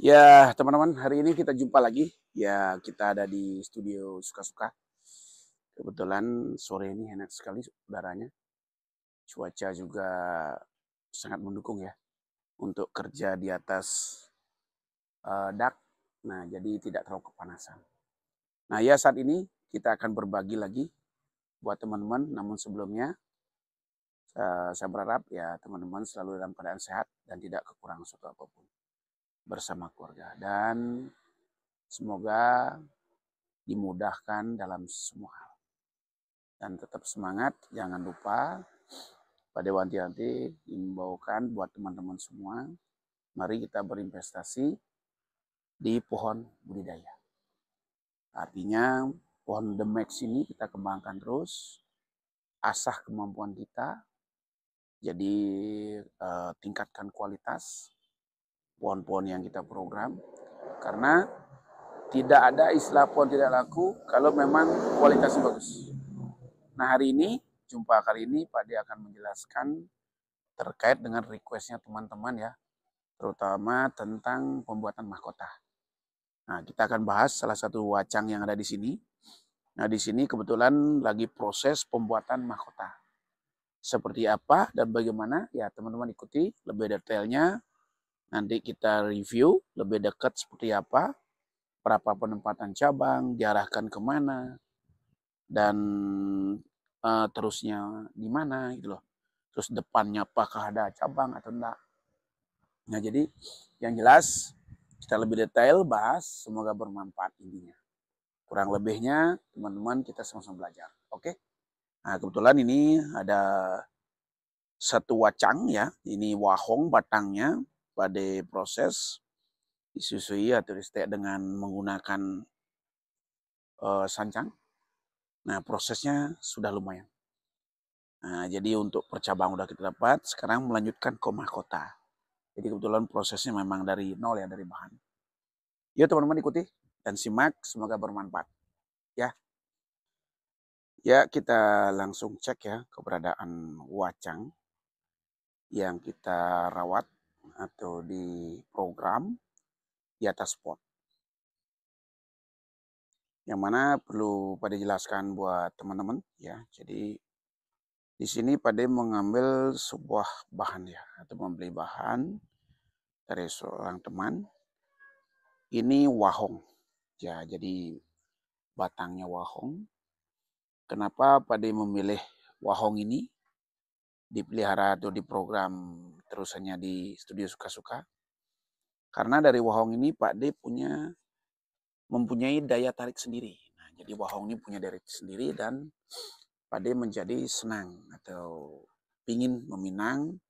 Ya, teman-teman, hari ini kita jumpa lagi. Ya, kita ada di studio Suka-Suka. Kebetulan sore ini enak sekali udaranya. Cuaca juga sangat mendukung ya untuk kerja di atas dak. Nah, jadi tidak terlalu kepanasan. Nah, ya saat ini kita akan berbagi lagi buat teman-teman. Namun sebelumnya, saya berharap ya teman-teman selalu dalam keadaan sehat dan tidak kekurangan sesuatu apapun bersama keluarga. Dan semoga dimudahkan dalam semua hal. Dan tetap semangat, jangan lupa pada wanti-wanti imbaukan buat teman-teman semua, mari kita berinvestasi di pohon budidaya. Artinya pohon Demex ini kita kembangkan terus, asah kemampuan kita, jadi tingkatkan kualitas pohon-pohon yang kita program, karena tidak ada istilah pohon tidak laku kalau memang kualitasnya bagus. Nah hari ini, jumpa kali ini Pak D akan menjelaskan terkait dengan requestnya teman-teman ya, terutama tentang pembuatan mahkota. Nah, kita akan bahas salah satu wacang yang ada di sini. Nah, di sini kebetulan lagi proses pembuatan mahkota. Seperti apa dan bagaimana? Ya, teman-teman ikuti lebih detailnya. Nanti kita review lebih dekat seperti apa, berapa penempatan cabang, diarahkan kemana, dan terusnya di mana gitu loh. Terus depannya apakah ada cabang atau enggak. Nah, jadi yang jelas kita lebih detail bahas, semoga bermanfaat intinya. Kurang lebihnya teman-teman kita sama-sama belajar. Oke? Nah, kebetulan ini ada satu wacang ya, ini wahong batangnya pada proses disusui atau distek dengan menggunakan sancang. Nah, prosesnya sudah lumayan. Nah, jadi untuk percabang udah kita dapat, sekarang melanjutkan ke mahkota. Jadi kebetulan prosesnya memang dari nol ya, dari bahan. Yuk teman-teman ikuti dan simak, semoga bermanfaat. Ya, ya kita langsung cek ya keberadaan wacang yang kita rawat atau di program di atas pot. Yang mana perlu pada jelaskan buat teman-teman ya. Jadi di sini pada mengambil sebuah bahan ya, atau membeli bahan dari seorang teman. Ini wahong. Ya, jadi batangnya wahong. Kenapa pada memilih wahong ini dipelihara atau diprogram terusannya di studio Suka-Suka? Karena dari wahong ini Pak D mempunyai daya tarik sendiri. Nah, jadi wahong ini punya daya tarik sendiri dan Pak D menjadi senang atau ingin meminang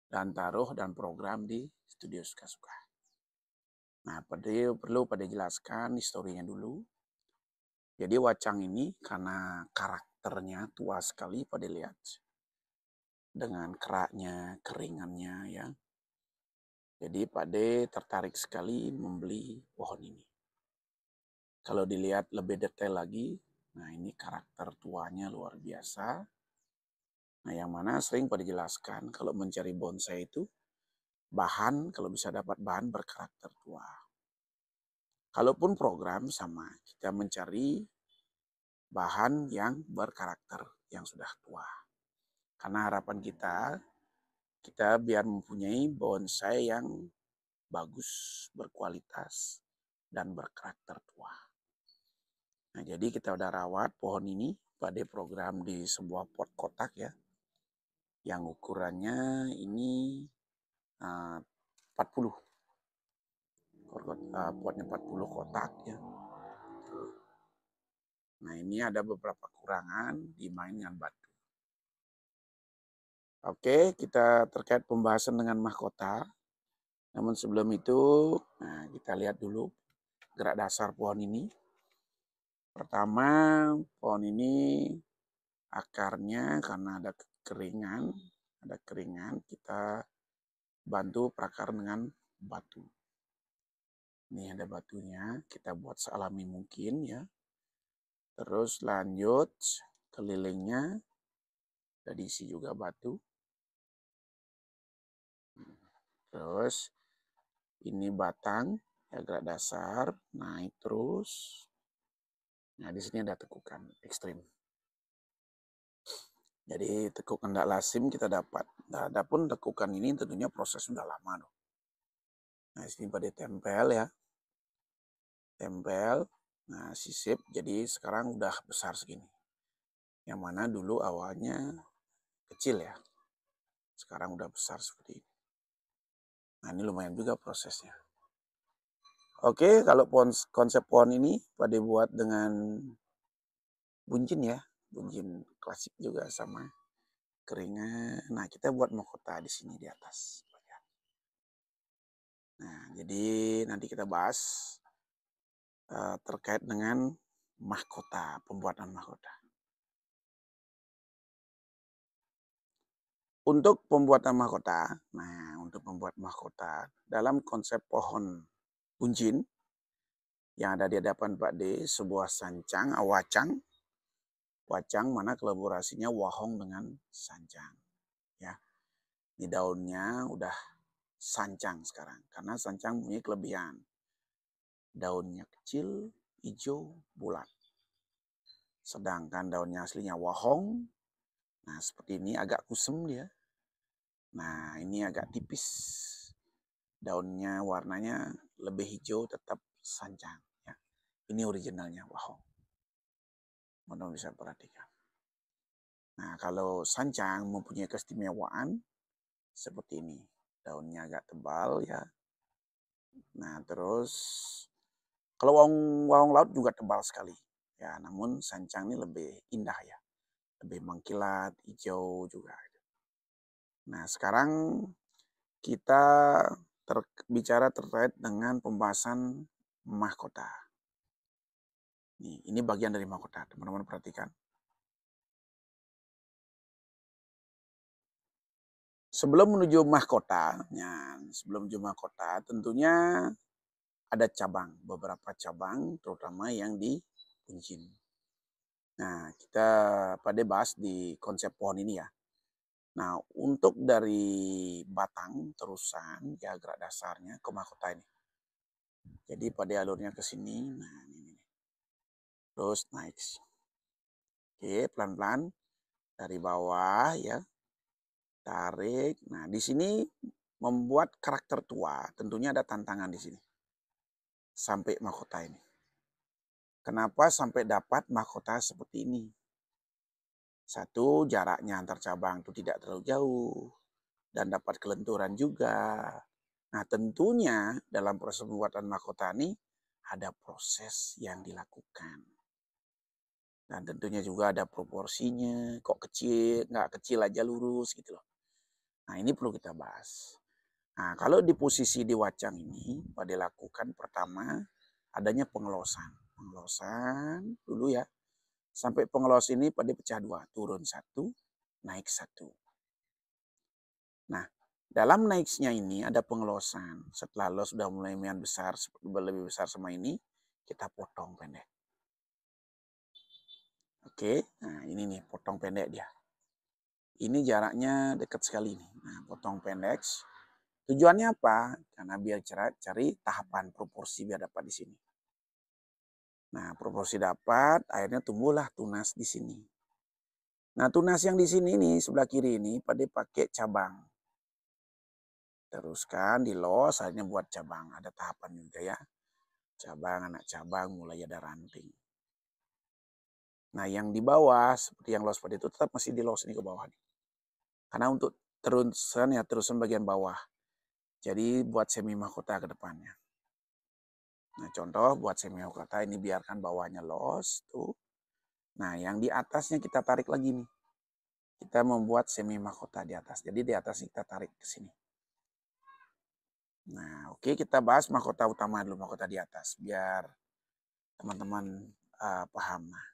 dan taruh dan program di studio Suka-Suka. Nah, perlu Pak D jelaskan historinya dulu. Jadi wacang ini karena karakternya tua sekali Pak D lihat. Dengan keraknya, keringannya ya. Jadi Pak D tertarik sekali membeli pohon ini. Kalau dilihat lebih detail lagi, nah ini karakter tuanya luar biasa. Nah yang mana sering pada jelaskan kalau mencari bonsai itu bahan, kalau bisa dapat bahan berkarakter tua. Kalaupun program sama, kita mencari bahan yang berkarakter yang sudah tua. Karena harapan kita biar mempunyai bonsai yang bagus, berkualitas, dan berkarakter tua. Nah, jadi kita udah rawat pohon ini pada program di sebuah pot kotak ya. Yang ukurannya ini 40. Potnya 40 kotak ya. Nah, ini ada beberapa kekurangan dimain dengan batu. Oke, kita terkait pembahasan dengan mahkota. Namun sebelum itu, nah kita lihat dulu gerak dasar pohon ini. Pertama, pohon ini akarnya karena ada keringan, kita bantu perakar dengan batu. Ini ada batunya, kita buat sealami mungkin ya. Terus lanjut kelilingnya, ada diisi juga batu. Terus Ini batang, ya, gerak dasar, naik terus. Nah, di sini ada tekukan ekstrim. Jadi tekukan tidak lazim kita dapat. Nah, adapun tekukan ini tentunya proses sudah lama. Nah, di sini pada tempel ya. Tempel. Nah, sisip. Jadi sekarang udah besar segini. Yang mana dulu awalnya kecil ya. Sekarang udah besar seperti ini. Nah, ini lumayan juga prosesnya. Oke, kalau konsep pohon ini pada buat dengan bunjin ya. Bunjin klasik juga sama keringan. Nah, kita buat mahkota di sini di atas. Nah, jadi nanti kita bahas terkait dengan mahkota, pembuatan mahkota. Untuk pembuatan mahkota, untuk membuat mahkota dalam konsep pohon bunjin yang ada di hadapan Pak D, sebuah sancang, wacang mana kolaborasinya wahong dengan sancang. Ya, di daunnya udah sancang sekarang karena sancang punya kelebihan. Daunnya kecil, hijau, bulat. Sedangkan daunnya aslinya wahong. Nah, seperti ini agak kusem dia. Nah, ini agak tipis. Daunnya warnanya lebih hijau, tetap sancang. Ya. Ini originalnya wahong. Teman-teman bisa perhatikan. Nah, kalau sancang mempunyai keistimewaan seperti ini. Daunnya agak tebal ya. Nah, terus kalau wahong laut juga tebal sekali. Ya, namun sancang ini lebih indah ya. Lebih mengkilat, hijau juga. Nah, sekarang kita bicara terkait dengan pembahasan mahkota. Ini bagian dari mahkota, teman-teman perhatikan. Sebelum menuju mahkota, tentunya ada cabang, beberapa cabang, terutama yang di bunjin. Nah, kita pada bahas di konsep pohon ini ya. Nah, untuk dari batang terusan, ya gerak dasarnya ke mahkota ini. Jadi pada alurnya ke sini, nah ini. Terus naik. Oke, pelan-pelan dari bawah ya. Tarik. Nah, di sini membuat karakter tua, tentunya ada tantangan di sini. Sampai mahkota ini. Kenapa sampai dapat mahkota seperti ini? Satu, jaraknya antar cabang itu tidak terlalu jauh. Dan dapat kelenturan juga. Nah, tentunya dalam proses pembuatan mahkota ini ada proses yang dilakukan. Dan tentunya juga ada proporsinya. Kok kecil, nggak kecil aja lurus gitu loh. Nah, ini perlu kita bahas. Nah, kalau di posisi di wacang ini, pada dilakukan pertama adanya pengelosan. Pengelosan dulu ya. Sampai pengelos ini pada pecah dua. Turun satu, naik satu. Nah, dalam naiknya ini ada pengelosan. Setelah los sudah mulai besar, lebih besar sama ini, kita potong pendek. Oke, nah ini nih potong pendek dia. Ini jaraknya dekat sekali nih. Nah, potong pendek. Tujuannya apa? Karena biar cari tahapan proporsi biar dapat di sini. Nah, proporsi dapat, akhirnya tumbuhlah tunas di sini. Nah, tunas yang di sini nih, sebelah kiri ini, pada pakai cabang. Teruskan di los, akhirnya buat cabang. Ada tahapan juga ya. Cabang, anak cabang, mulai ada ranting. Nah, yang di bawah, seperti yang los pada itu, tetap masih di los ini ke bawah nih. Karena untuk terusan bagian bawah. Jadi buat semi mahkota ke depannya. Nah, contoh buat semi mahkota ini biarkan bawahnya los tuh. Nah, yang di atasnya kita tarik lagi nih. Kita membuat semi mahkota di atas. Jadi di atas kita tarik ke sini. Nah, oke, kita bahas mahkota utama dulu, mahkota di atas biar teman-teman paham. Nah,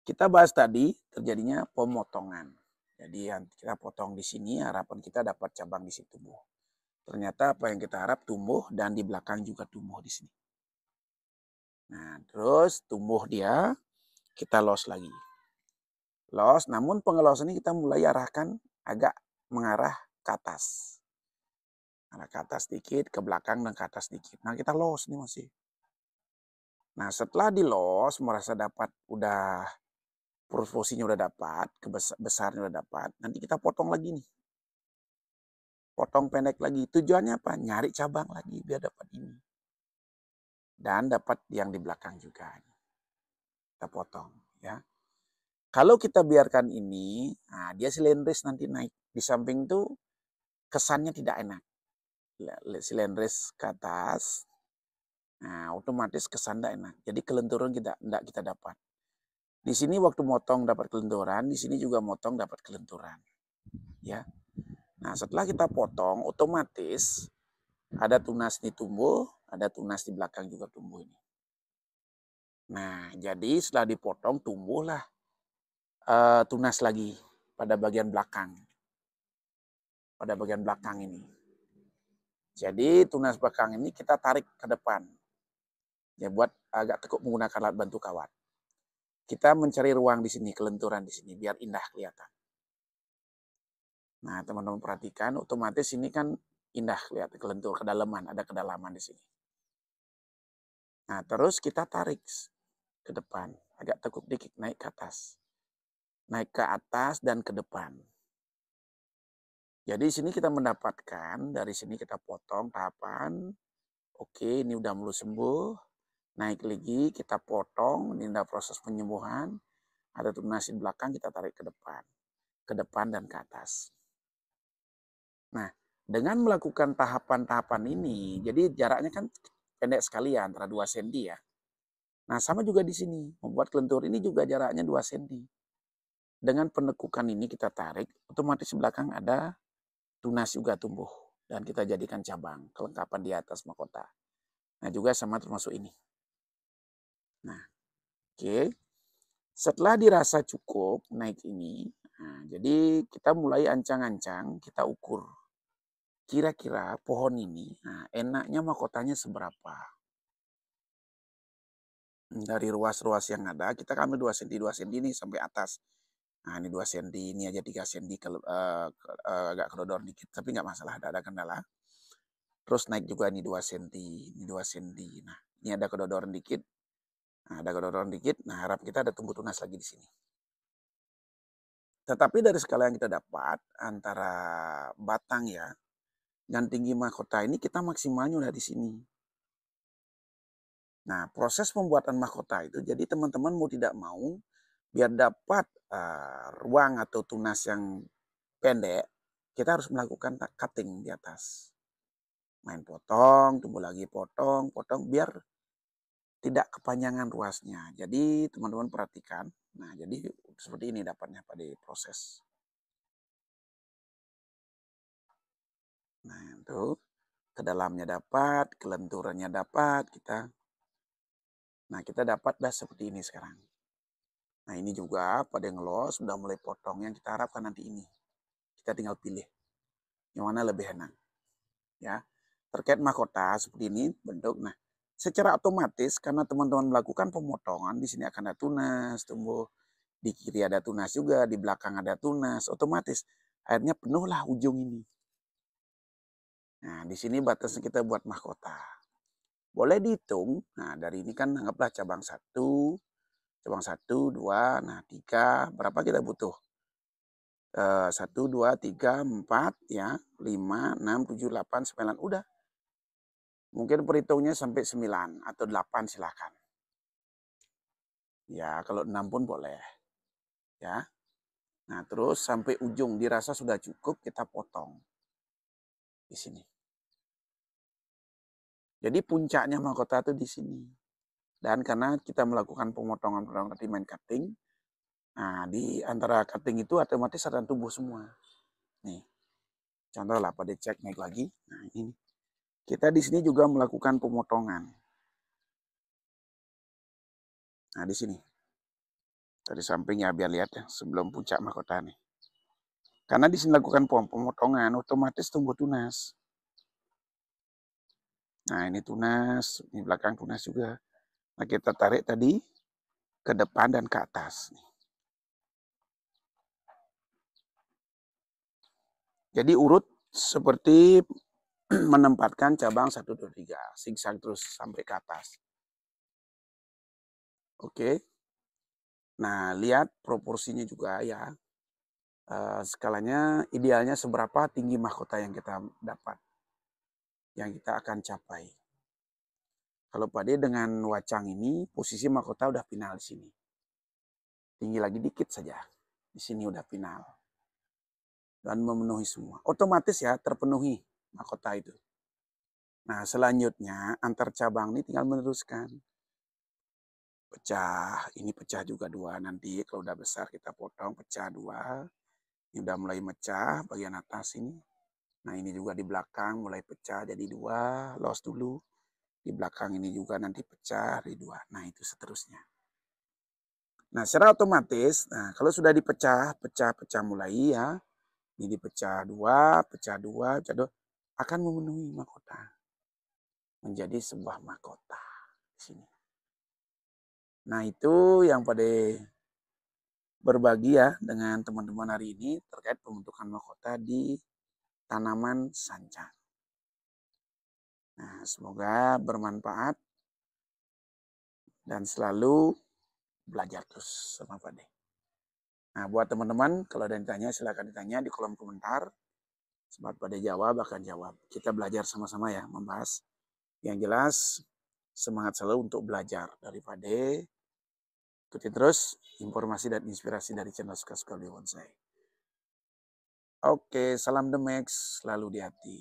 kita bahas tadi terjadinya pemotongan. Jadi yang kita potong di sini, harapan kita dapat cabang di situ, Bu. Ternyata apa yang kita harap tumbuh dan di belakang juga tumbuh di sini. Nah, terus tumbuh dia, kita los lagi. Los, namun pengelosan ini kita mulai arahkan agak mengarah ke atas. Nah, ke atas dikit, ke belakang dan ke atas dikit. Nah, kita los nih masih. Nah, setelah di los, merasa dapat udah porsinya udah dapat, besarnya udah dapat. Nanti kita potong lagi nih. Potong pendek lagi. Tujuannya apa? Nyari cabang lagi biar dapat ini. Dan dapat yang di belakang juga. Kita potong ya. Kalau kita biarkan ini, nah dia silindris nanti naik. Di samping itu kesannya tidak enak. Silindris ke atas, nah otomatis kesan tidak enak. Jadi kelenturan tidak kita dapat. Di sini waktu motong dapat kelenturan, di sini juga motong dapat kelenturan. Ya. Nah, setelah kita potong, otomatis ada tunas ini tumbuh, ada tunas di belakang juga tumbuh ini. Nah, jadi setelah dipotong tumbuhlah tunas lagi pada bagian belakang. Pada bagian belakang ini. Jadi tunas belakang ini kita tarik ke depan. Ya, buat agak tekuk menggunakan alat bantu kawat. Kita mencari ruang di sini, kelenturan di sini, biar indah kelihatan. Nah, teman-teman perhatikan, otomatis ini kan indah kelihatan, kelentur, kedalaman, ada kedalaman di sini. Nah, terus kita tarik ke depan, agak tekuk dikit, naik ke atas. Naik ke atas dan ke depan. Jadi sini kita mendapatkan, dari sini kita potong tahapan. Oke, ini udah mulai sembuh. Naik lagi, kita potong, ini udah proses penyembuhan. Ada tunas di belakang, kita tarik ke depan. Ke depan dan ke atas. Nah, dengan melakukan tahapan-tahapan ini, jadi jaraknya kan pendek sekali ya, antara 2 cm ya. Nah, sama juga di sini. Membuat kelentur ini juga jaraknya 2 cm. Dengan penekukan ini kita tarik, otomatis di belakang ada tunas juga tumbuh. Dan kita jadikan cabang, kelengkapan di atas mahkota. Nah, juga sama termasuk ini. Nah, oke. Setelah dirasa cukup naik ini, nah, jadi kita mulai ancang-ancang, kita ukur. Kira-kira pohon ini, nah, enaknya mahkotanya seberapa? Dari ruas-ruas yang ada, kita ambil 2 cm, 2 cm ini sampai atas. Nah, ini 2 cm, ini aja 3 cm, agak kedodor dikit, tapi nggak masalah, ada kendala. Terus naik juga ini 2 cm, ini 2 cm. Nah, ini ada kedodoran dikit. Nah, ada kedodoran dikit, nah harap kita ada tumbuh tunas lagi di sini. Tetapi dari skala yang kita dapat, antara batang ya, dan tinggi mahkota ini kita maksimalnya udah di sini. Nah, proses pembuatan mahkota itu, jadi teman-teman mau tidak mau, biar dapat ruang atau tunas yang pendek, kita harus melakukan cutting di atas. Main potong, tumbuh lagi potong, potong, biar tidak kepanjangan ruasnya. Jadi teman-teman perhatikan. Nah, jadi seperti ini dapatnya pada proses. Nah, itu ke dalamnya dapat, kelenturannya dapat kita. Nah, kita dapatlah seperti ini sekarang. Nah, ini juga pada yang los sudah mulai potong, yang kita harapkan nanti ini. Kita tinggal pilih yang mana lebih enak. Ya. Terkait mahkota seperti ini bentuk. Nah, secara otomatis karena teman-teman melakukan pemotongan, di sini akan ada tunas tumbuh, di kiri ada tunas juga, di belakang ada tunas, otomatis akhirnya penuhlah ujung ini. Nah, di sini batasnya kita buat mahkota. Boleh dihitung, nah dari ini kan anggaplah cabang 1, 2, nah 3, berapa kita butuh? 1, 2, 3, 4, ya, 5, 6, 7, 8, 9, udah. Mungkin perhitungnya sampai 9 atau 8 silakan. Ya, kalau 6 pun boleh. Ya. Nah, terus sampai ujung dirasa sudah cukup, kita potong. Di sini. Jadi puncaknya mahkota itu di sini. Dan karena kita melakukan pemotongan-pemotongan tadi main cutting, nah di antara cutting itu otomatis akan tumbuh semua. Nih, contoh lah pada cek naik lagi. Nah ini, kita di sini juga melakukan pemotongan. Nah di sini, dari samping ya biar lihat ya sebelum puncak mahkota nih. Karena di sini lakukan pemotongan, otomatis tumbuh tunas. Nah ini tunas, ini belakang tunas juga. Nah kita tarik tadi ke depan dan ke atas. Jadi urut seperti menempatkan cabang 1, 2, 3. Zigzag terus sampai ke atas. Oke. Nah, lihat proporsinya juga ya. Skalanya idealnya seberapa tinggi mahkota yang kita dapat. Yang kita akan capai. Kalau Pak D dengan wacang ini, posisi mahkota udah final di sini. Tinggi lagi dikit saja. Di sini udah final. Dan memenuhi semua. Otomatis ya terpenuhi mahkota itu. Nah, selanjutnya antar cabang ini tinggal meneruskan. Pecah, ini pecah juga 2. Nanti kalau udah besar kita potong, pecah 2. Ini udah mulai mecah bagian atas ini. Nah, ini juga di belakang mulai pecah jadi 2. Los dulu. Di belakang ini juga nanti pecah jadi 2. Nah, itu seterusnya. Nah, secara otomatis, nah kalau sudah dipecah, pecah mulai ya. Ini dipecah 2, pecah 2, pecah 2. Akan memenuhi mahkota. Menjadi sebuah mahkota. Di sini. Nah, itu yang pada berbagi ya dengan teman-teman hari ini terkait pembentukan mahkota di tanaman sancang. Nah, semoga bermanfaat dan selalu belajar terus sama Pak D. Nah, buat teman-teman kalau ada yang tanya silakan ditanya di kolom komentar. Sempat Pak D jawab akan jawab. Kita belajar sama-sama ya membahas. Yang jelas semangat selalu untuk belajar dari Pak D. Ikuti terus informasi dan inspirasi dari channel Suka-Suka Bonsai. Oke, salam The Max, selalu di hati.